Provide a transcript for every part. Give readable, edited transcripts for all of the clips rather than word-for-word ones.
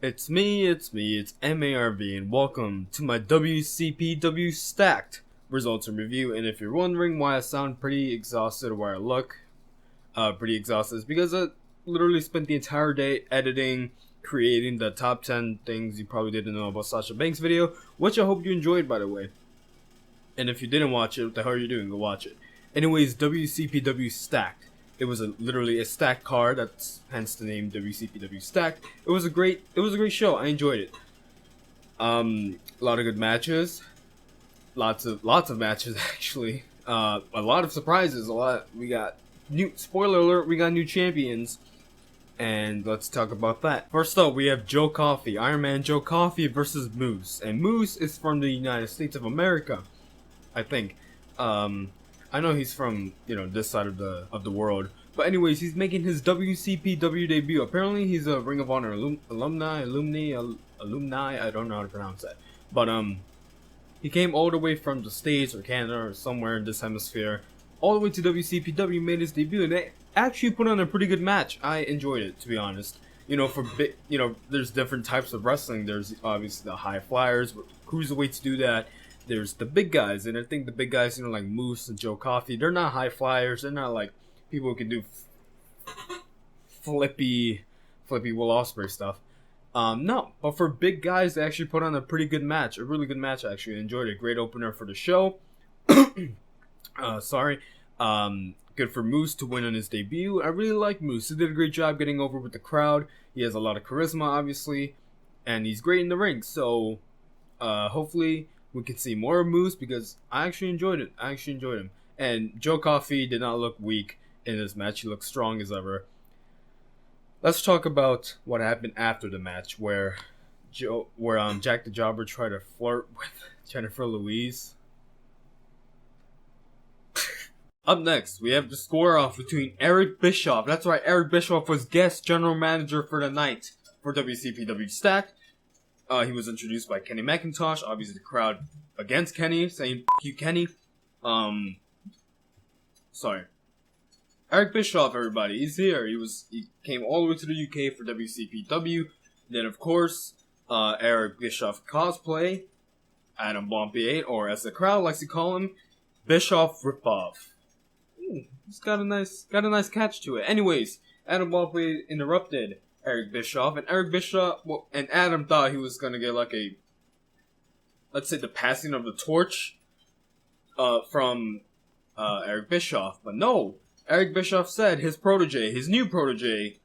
It's me, it's MARV, and welcome to my WCPW Stacked results and review. And if you're wondering why I sound pretty exhausted or why I look pretty exhausted, it's because I literally spent the entire day editing, creating the top 10 things you probably didn't know about Sasha Banks video, which I hope you enjoyed, by the way. And if you didn't watch it, what the hell are you doing? Go watch it. Anyways, WCPW Stacked. It was literally a stacked card. That's hence the name WCPW Stacked. It was a great show. I enjoyed it. A lot of good matches. Lots of matches actually. A lot of surprises. We got new, spoiler alert, we got new champions. And let's talk about that. First up, we have Joe Coffey, Iron Man Joe Coffey versus Moose. And Moose is from the United States of America, I think. I know he's from, this side of the world. But anyways, he's making his WCPW debut. Apparently, he's a Ring of Honor alumni. I don't know how to pronounce that. But he came all the way from the States or Canada or somewhere in this hemisphere, all the way to WCPW, made his debut, and they actually put on a pretty good match. I enjoyed it, to be honest. There's different types of wrestling. There's obviously the high flyers, cruiserweights do that. There's the big guys, and I think the big guys, like Moose and Joe Coffey, they're not high flyers. They're not like people who can do flippy Will Ospreay stuff. No, but for big guys, they actually put on a pretty good match, a really good match. Actually, I enjoyed it. Great opener for the show. Good for Moose to win on his debut. I really like Moose. He did a great job getting over with the crowd. He has a lot of charisma, obviously, and he's great in the ring. So, hopefully, we can see more of Moose because I actually enjoyed it. I actually enjoyed him. And Joe Coffey did not look weak in this match. He looked strong as ever. Let's talk about what happened after the match, where Jack the Jobber tried to flirt with Jennifer Louise. Up next, we have the square-off between Eric Bischoff. That's right, Eric Bischoff was guest general manager for the night for WCPW Stacked. He was introduced by Kenny McIntosh. Obviously, the crowd against Kenny, saying "F you, Kenny." Eric Bischoff, everybody, he's here. He came all the way to the UK for WCPW. Then, of course, Eric Bischoff cosplay, Adam Bompier, or as the crowd likes to call him, Bischoff Ripoff. It's got a nice catch to it. Anyways, Adam Bompier interrupted Eric Bischoff, and Eric Bischoff and Adam thought he was gonna get like let's say the passing of the torch from Eric Bischoff, but no. Eric Bischoff said his new protege,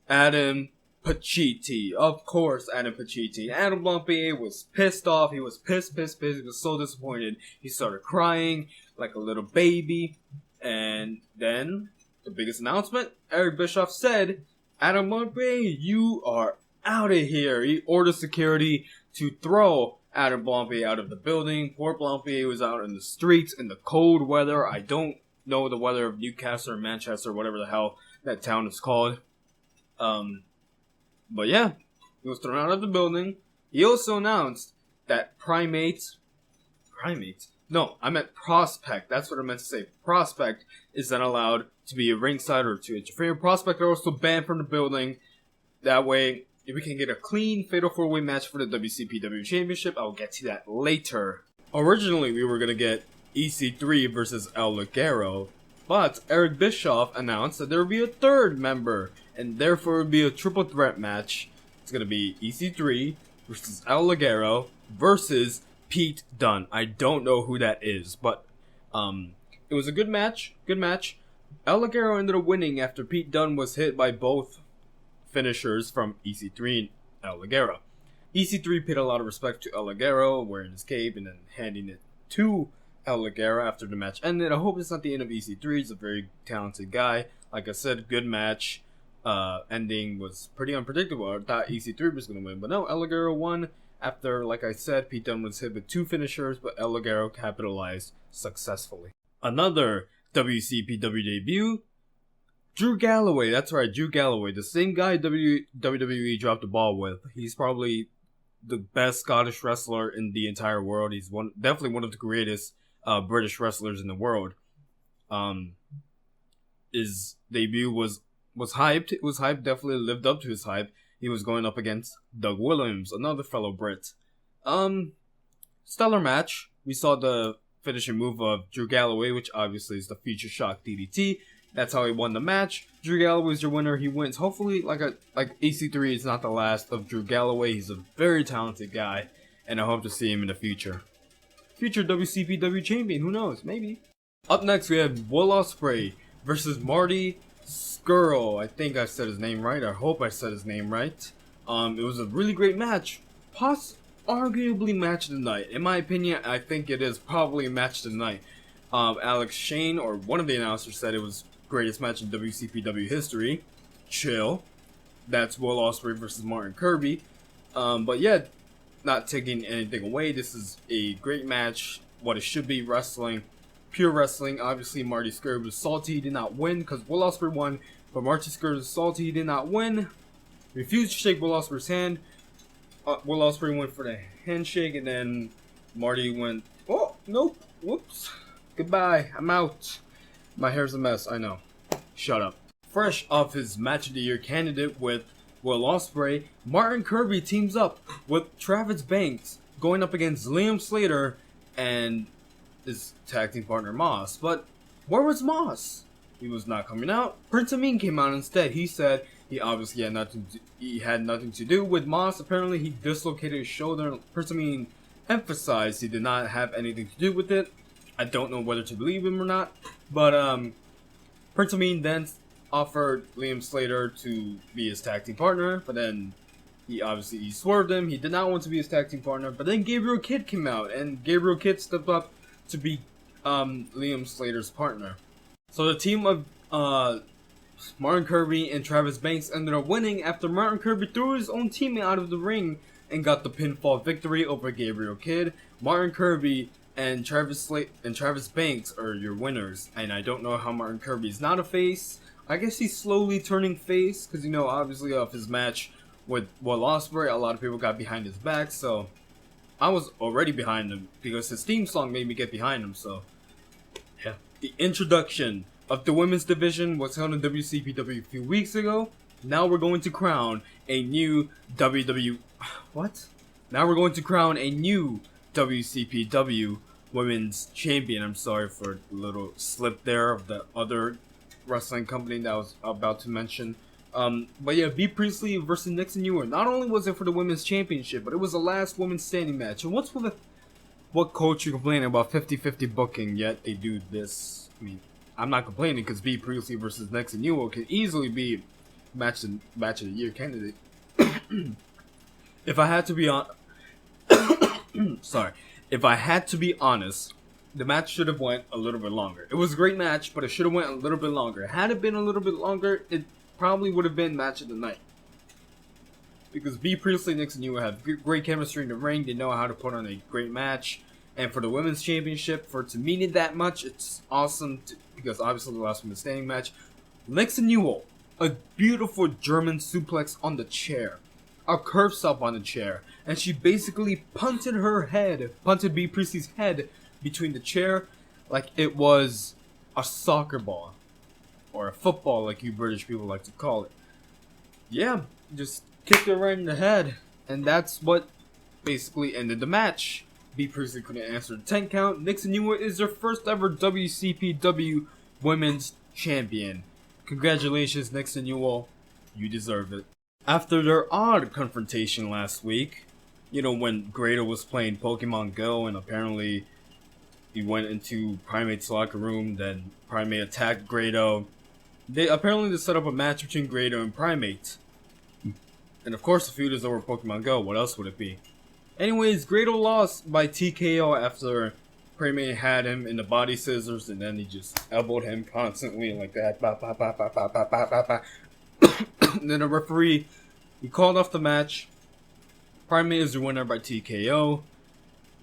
Adam Pacitti. Of course, Adam Pacitti. Adam Bompier was pissed off. He was pissed. He was so disappointed. He started crying like a little baby. And then, the biggest announcement, Eric Bischoff said, Adam Bompier, you are out of here. He ordered security to throw Adam Bompier out of the building. Poor Bompier was out in the streets in the cold weather. I don't know the weather of Newcastle or Manchester, or whatever the hell that town is called. But yeah, he was thrown out of the building. He also announced that Prospect. That's what I meant to say. Prospect is not allowed to be a ringside or to interfere. Prospect are also banned from the building. That way, if we can get a clean Fatal 4-Way match for the WCPW Championship, I'll get to that later. Originally, we were going to get EC3 versus El Ligero, but Eric Bischoff announced that there would be a third member, and therefore it would be a triple threat match. It's going to be EC3 versus El Ligero versus Pete Dunne. I don't know who that is, but it was a good match. El Ligero ended up winning after Pete Dunne was hit by both finishers from EC3 and El Ligero. EC3 paid a lot of respect to El Ligero, wearing his cape and then handing it to El Ligero after the match ended. I hope it's not the end of EC3. He's a very talented guy. Like I said, good match. Ending was pretty unpredictable. I thought EC3 was going to win, but no, El Ligero won. After, like I said, Pete Dunne was hit with two finishers, but El Ligero capitalized successfully. Another WCPW debut, Drew Galloway. That's right, Drew Galloway. The same guy WWE dropped the ball with. He's probably the best Scottish wrestler in the entire world. He's definitely one of the greatest British wrestlers in the world. His debut was hyped. It was hyped. Definitely lived up to his hype. He was going up against Doug Williams, another fellow Brit. Stellar match. We saw the finishing move of Drew Galloway, which obviously is the Future Shock DDT. That's how he won the match. Drew Galloway's your winner. He wins. Hopefully, like EC3 is not the last of Drew Galloway. He's a very talented guy, and I hope to see him in the future. Future WCPW champion. Who knows? Maybe. Up next, we have Will Ospreay versus Marty Scurll. I think I said his name right. I hope I said his name right. It was a really great match. Arguably match of the night. In my opinion, I think it is probably match of the night. Alex Shane, or one of the announcers, said it was greatest match in WCPW history. Chill. That's Will Ospreay versus Martin Kirby. But yeah, not taking anything away. This is a great match. What it should be, wrestling. Pure wrestling. Obviously, Marty Scurll was salty. He did not win because Will Ospreay won. But Marty Scurll was salty. He did not win. Refused to shake Will Ospreay's hand. Will Ospreay went for the handshake, and then Marty went, oh, nope, whoops, goodbye, I'm out. My hair's a mess, I know. Shut up. Fresh off his match of the year candidate with Will Ospreay, Martin Kirby teams up with Travis Banks, going up against Liam Slater and his tag team partner Moss. But where was Moss? He was not coming out. Prince Amin came out instead. He said he obviously had nothing to do with Moss. Apparently he dislocated his shoulder. Prince Amin emphasized he did not have anything to do with it. I don't know whether to believe him or not. But Prince Amin then offered Liam Slater to be his tag team partner, but then he swerved him. He did not want to be his tag team partner. But then Gabriel Kidd came out, and Gabriel Kidd stepped up to be Liam Slater's partner. So the team of Martin Kirby and Travis Banks ended up winning after Martin Kirby threw his own teammate out of the ring and got the pinfall victory over Gabriel Kidd. Martin Kirby and Travis Banks are your winners, and I don't know how Martin Kirby is not a face. I guess he's slowly turning face because, you know, obviously off his match with Will Ospreay, a lot of people got behind his back, so I was already behind him because his theme song made me get behind him. So yeah. The introduction of the women's division was held in WCPW a few weeks ago. Now we're going to crown a new Now we're going to crown a new WCPW Women's Champion. I'm sorry for the little slip there of the other wrestling company that I was about to mention. But yeah, Bea Priestley versus Nixon Ewer. Not only was it for the Women's Championship, but it was the last women's standing match. And what's with what coach you complaining about 50-50 booking, yet they do this? I mean, I'm not complaining because Bea Priestley versus Nixon Ewer can easily be match of the year candidate. If I had to be if I had to be honest, the match should have went a little bit longer. It was a great match, but it should have went a little bit longer. Had it been a little bit longer, it probably would have been match of the night. Because Bea Priestley and Nixon Ewer have great chemistry in the ring. They know how to put on a great match. And for the women's championship, for it to mean it that much, it's awesome. Because obviously the last women's standing match, Nixon Ewer, a beautiful German suplex on the chair, a curve stop on the chair, and she basically punted Bea Priestley's head between the chair like it was a soccer ball or a football, like you British people like to call it. Yeah, just kicked her right in the head, and that's what basically ended the match. Bea Priestley couldn't answer the 10 count. Nixon Ewer is their first ever WCPW Women's Champion. Congratulations, Nixon Ewer. You deserve it. After their odd confrontation last week, you know, when Grado was playing Pokemon Go and apparently he went into Primate's locker room, then Primate attacked Grado. They set up a match between Grado and Primate. And of course the feud is over Pokemon Go, what else would it be? Anyways, Grado lost by TKO after Primate had him in the body scissors, and then he just elbowed him constantly like that. And then the referee, he called off the match. Primate is the winner by TKO.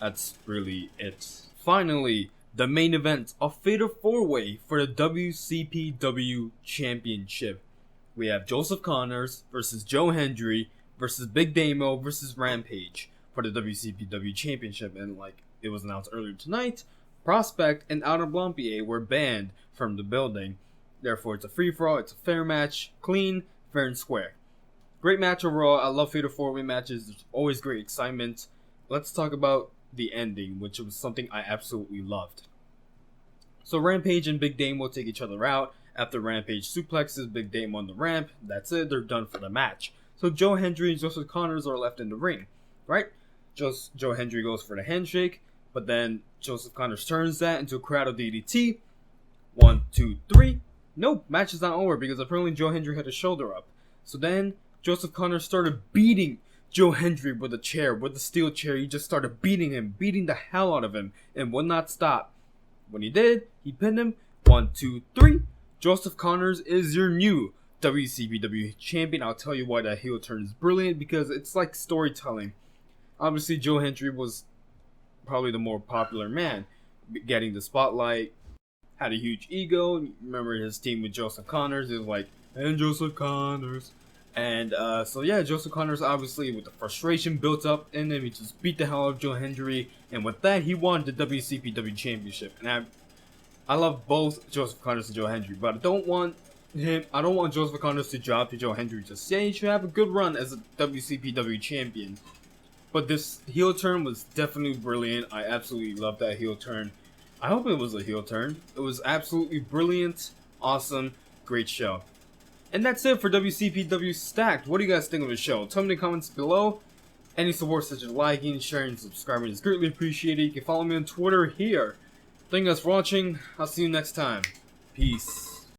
That's really it. Finally, the main event, a fatal 4-way for the WCPW Championship. We have Joseph Connors versus Joe Hendry versus Big Damo versus Rampage for the WCPW Championship. And like it was announced earlier tonight, Prospect and Outer Blampier were banned from the building. Therefore, it's a free-for-all, it's a fair match, clean, fair and square. Great match overall. I love Fatal 4-Way matches. There's always great excitement. Let's talk about the ending, which was something I absolutely loved. So Rampage and Big Dame will take each other out. After Rampage suplexes Big Dame on the ramp, that's it, they're done for the match. So Joe Hendry and Joseph Connors are left in the ring, right? Joe Hendry goes for the handshake, but then Joseph Connors turns that into a Corrado DDT. 1, 2, 3. Nope, match is not over because apparently Joe Hendry had his shoulder up. So then Joseph Connors started beating Joe Hendry with a chair, with the steel chair. He just started beating him, beating the hell out of him, and would not stop. When he did, he pinned him. 1, 2, 3. Joseph Connors is your new WCPW champion. I'll tell you why that heel turn is brilliant, because it's like storytelling. Obviously, Joe Hendry was probably the more popular man, getting the spotlight, had a huge ego. Remember his team with Joseph Connors? It was like, and Joseph Connors. And so yeah, Joseph Connors, obviously with the frustration built up in him, he just beat the hell out of Joe Hendry, and with that he won the WCPW championship. And I love both Joseph Connors and Joe Hendry, but I don't want Joseph Connors to drop to Joe Hendry just yet. He should have a good run as a WCPW champion. But this heel turn was definitely brilliant. I absolutely love that heel turn. I hope it was a heel turn. It was absolutely brilliant, awesome, great show. And that's it for WCPW Stacked. What do you guys think of the show? Tell me in the comments below. Any support such as liking, sharing, and subscribing is greatly appreciated. You can follow me on Twitter here. Thank you guys for watching. I'll see you next time. Peace.